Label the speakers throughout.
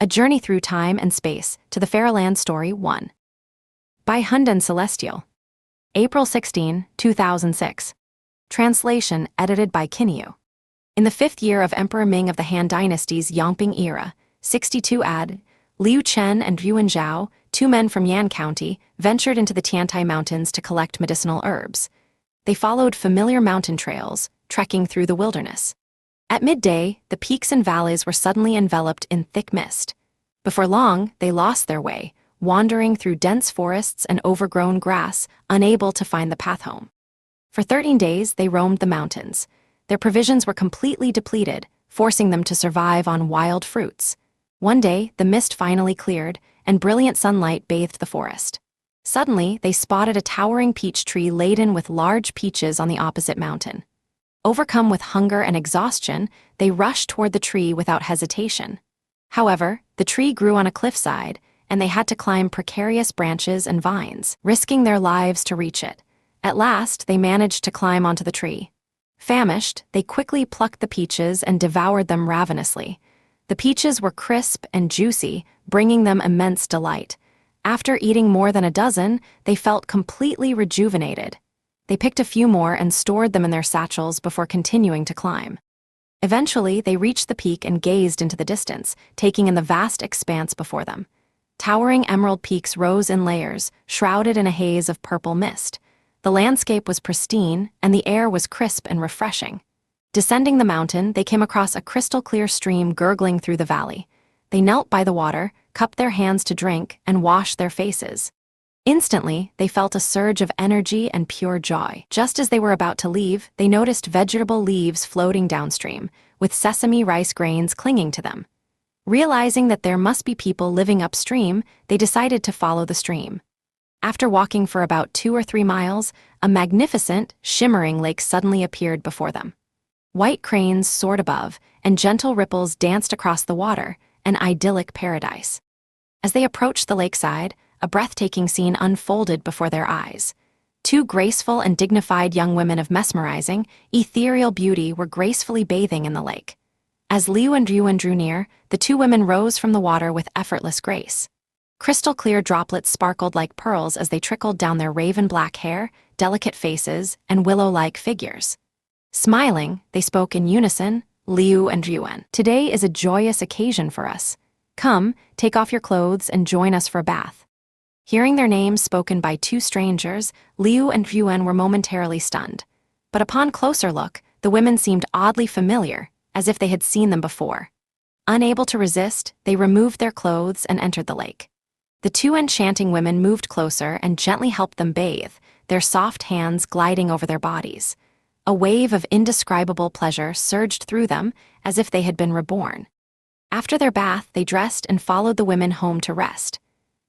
Speaker 1: A Journey Through Time and Space to the Fairyland Story 1. By Hundan Celestial. April 16, 2006. Translation edited by Kinyu. In the 5th year of Emperor Ming of the Han Dynasty's Yongping era, 62 AD, Liu Chen and Yuan Zhao, 2 men from Yan County, ventured into the Tiantai Mountains to collect medicinal herbs. They followed familiar mountain trails, trekking through the wilderness. At midday, the peaks and valleys were suddenly enveloped in thick mist. Before long, they lost their way, wandering through dense forests and overgrown grass, unable to find the path home. For 13 days, they roamed the mountains. Their provisions were completely depleted, forcing them to survive on wild fruits. One day, the mist finally cleared, and brilliant sunlight bathed the forest. Suddenly, they spotted a towering peach tree laden with large peaches on the opposite mountain. Overcome with hunger and exhaustion, they rushed toward the tree without hesitation. However, the tree grew on a cliffside, and they had to climb precarious branches and vines, risking their lives to reach it. At last, they managed to climb onto the tree. Famished, they quickly plucked the peaches and devoured them ravenously. The peaches were crisp and juicy, bringing them immense delight. After eating more than a dozen, they felt completely rejuvenated. They picked a few more and stored them in their satchels before continuing to climb. Eventually, they reached the peak and gazed into the distance, taking in the vast expanse before them. Towering emerald peaks rose in layers, shrouded in a haze of purple mist. The landscape was pristine, and the air was crisp and refreshing. Descending the mountain, they came across a crystal-clear stream gurgling through the valley. They knelt by the water, cupped their hands to drink, and washed their faces. Instantly, they felt a surge of energy and pure joy. Just as they were about to leave, they noticed vegetable leaves floating downstream, with sesame rice grains clinging to them. Realizing that there must be people living upstream, they decided to follow the stream. After walking for about 2 or 3 miles, a magnificent, shimmering lake suddenly appeared before them. White cranes soared above, and gentle ripples danced across the water, an idyllic paradise. As they approached the lakeside, a breathtaking scene unfolded before their eyes. 2 graceful and dignified young women of mesmerizing, ethereal beauty were gracefully bathing in the lake. As Liu and Yuan drew near, the 2 women rose from the water with effortless grace. Crystal-clear droplets sparkled like pearls as they trickled down their raven-black hair, delicate faces, and willow-like figures. Smiling, they spoke in unison, Liu and Yuan. "Today is a joyous occasion for us. Come, take off your clothes and join us for a bath." Hearing their names spoken by 2 strangers, Liu and Yuan were momentarily stunned. But upon closer look, the women seemed oddly familiar, as if they had seen them before. Unable to resist, they removed their clothes and entered the lake. The 2 enchanting women moved closer and gently helped them bathe, their soft hands gliding over their bodies. A wave of indescribable pleasure surged through them, as if they had been reborn. After their bath, they dressed and followed the women home to rest.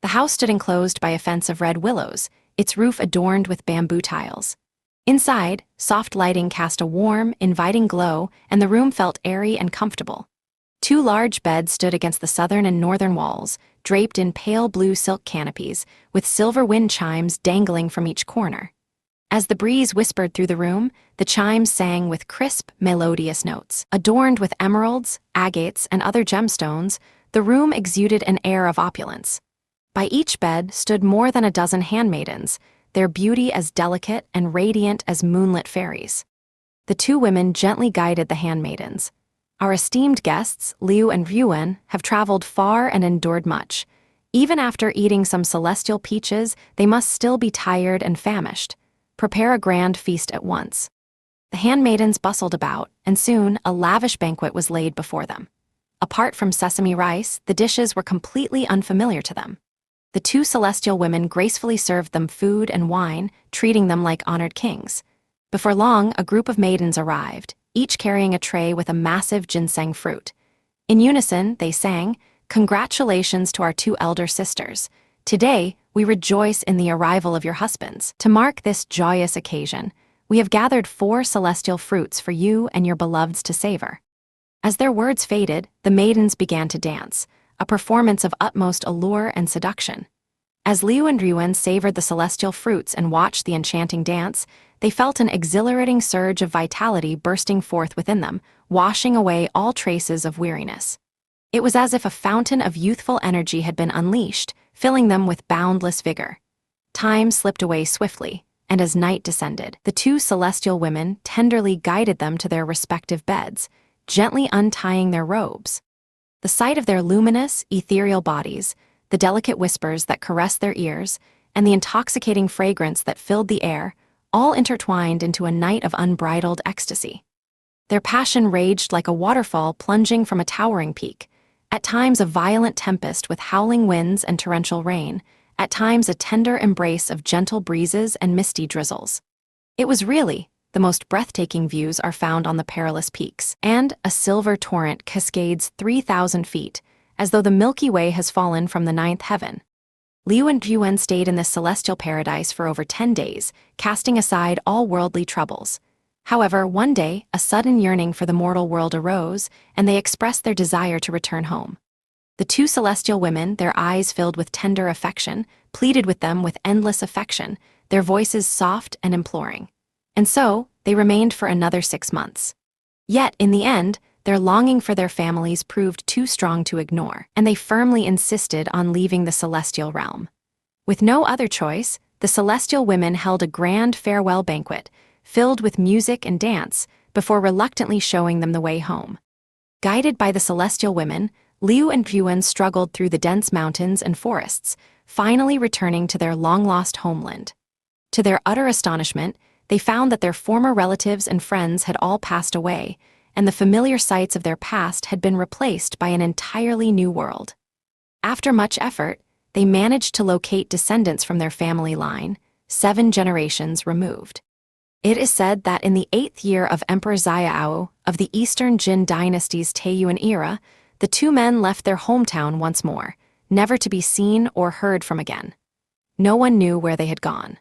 Speaker 1: The house stood enclosed by a fence of red willows, its roof adorned with bamboo tiles. Inside, soft lighting cast a warm, inviting glow, and the room felt airy and comfortable. 2 large beds stood against the southern and northern walls, draped in pale blue silk canopies, with silver wind chimes dangling from each corner. As the breeze whispered through the room, the chimes sang with crisp, melodious notes. Adorned with emeralds, agates, and other gemstones, the room exuded an air of opulence. By each bed stood more than a dozen handmaidens, their beauty as delicate and radiant as moonlit fairies. The 2 women gently guided the handmaidens. "Our esteemed guests, Liu and Yuan, have traveled far and endured much. Even after eating some celestial peaches, they must still be tired and famished. Prepare a grand feast at once." The handmaidens bustled about, and soon a lavish banquet was laid before them. Apart from sesame rice, the dishes were completely unfamiliar to them. The 2 celestial women gracefully served them food and wine, treating them like honored kings. Before long, a group of maidens arrived, each carrying a tray with a massive ginseng fruit. In unison, they sang, "Congratulations to our 2 elder sisters. Today, we rejoice in the arrival of your husbands. To mark this joyous occasion, we have gathered 4 celestial fruits for you and your beloveds to savor." As their words faded, the maidens began to dance, a performance of utmost allure and seduction. As Liu and Yuan savored the celestial fruits and watched the enchanting dance, they felt an exhilarating surge of vitality bursting forth within them, washing away all traces of weariness. It was as if a fountain of youthful energy had been unleashed, filling them with boundless vigor. Time slipped away swiftly, and as night descended, the two celestial women tenderly guided them to their respective beds, gently untying their robes. The sight of their luminous, ethereal bodies, the delicate whispers that caressed their ears, and the intoxicating fragrance that filled the air, all intertwined into a night of unbridled ecstasy. Their passion raged like a waterfall plunging from a towering peak, at times a violent tempest with howling winds and torrential rain, at times a tender embrace of gentle breezes and misty drizzles. It was really, the most breathtaking views are found on the perilous peaks, and a silver torrent cascades 3,000 feet, as though the Milky Way has fallen from the ninth heaven. Lifechanyuan stayed in this celestial paradise for over 10 days, casting aside all worldly troubles. However, one day, a sudden yearning for the mortal world arose, and they expressed their desire to return home. The two celestial women, their eyes filled with tender affection, pleaded with them with endless affection, their voices soft and imploring. And so, they remained for another 6 months. Yet, in the end, their longing for their families proved too strong to ignore, and they firmly insisted on leaving the celestial realm. With no other choice, the celestial women held a grand farewell banquet, filled with music and dance, before reluctantly showing them the way home. Guided by the celestial women, Lifechanyuan struggled through the dense mountains and forests, finally returning to their long-lost homeland. To their utter astonishment, they found that their former relatives and friends had all passed away, and the familiar sights of their past had been replaced by an entirely new world. After much effort, they managed to locate descendants from their family line, 7 generations removed. It is said that in the 8th year of Emperor Xiao of the Eastern Jin dynasty's Taiyuan era, the two men left their hometown once more, never to be seen or heard from again. No one knew where they had gone.